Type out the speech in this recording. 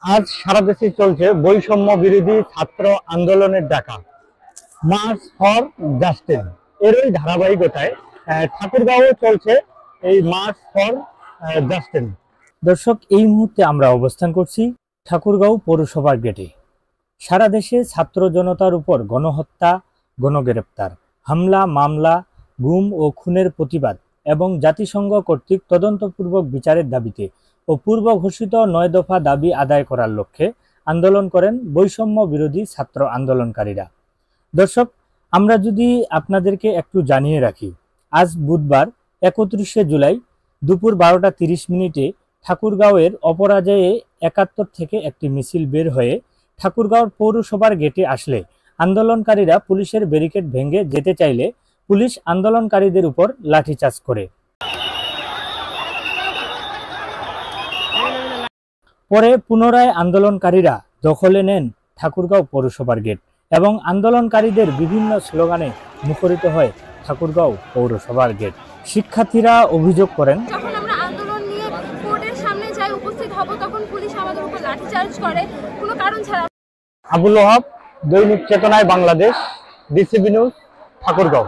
আজ সারা দেশে চলছে বৈষম্য বিরোধী ছাত্র আন্দোলনের ডাকা মার্চ ফর জাস্টিস। এরই ধারাবাহিকতায় ঠাকুরগাঁও চলছে এই মার্চ ফর জাস্টিস। দর্শক, এই মুহূর্তে আমরা অবস্থান করছি ঠাকুরগাঁও পৌরসভার গেটে। সারা দেশে ছাত্র জনতার উপর গণহত্যা, গণগ্রেপ্তার, হামলা, মামলা, গুম ও খুনের প্রতিবাদ এবং জাতিসংঘ কর্তৃক তদন্তপূর্বক বিচারের দাবিতে ও পূর্ব ঘোষিত 9 দফা দাবি আদায় করার লক্ষ্যে আন্দোলন করেন বৈষম্য বিরোধী ছাত্র আন্দোলনকারীরা। দর্শক, আমরা যদি আপনাদেরকে একটু জানিয়ে রাখি, আজ বুধবার 31শে জুলাই দুপুর 12টা 30 মিনিটে ঠাকুরগাঁওয়ের অপরাজয়ে 71 থেকে একটি মিছিল বের হয়ে ঠাকুরগাঁও পৌরসভার গেটে আসলে আন্দোলনকারীরা পুলিশের ব্যারিকেড ভেঙে যেতে চাইলে পুলিশ আন্দোলনকারীদের উপর লাঠিচার্জ করে। পরে পুনরায় আন্দোলনকারীরা দখলে নেন ঠাকুরগাঁও পৌরসভার গেট এবং আন্দোলনকারীদের বিভিন্ন স্লোগানে মুখরিত হয় ঠাকুরগাঁও পৌরসভার গেট। শিক্ষার্থীরা অভিযোগ করেন, যখন আমরা আন্দোলন নিয়ে কোর্টের সামনে যাই উপস্থিত হব, তখন পুলিশ আমাদের উপর লাঠিচার্জ করে কোনো কারণ ছাড়া। আবুল ওহাব, দৈনিক চেতনায় বাংলাদেশ, ডিসিবি নিউজ, ঠাকুরগাঁও।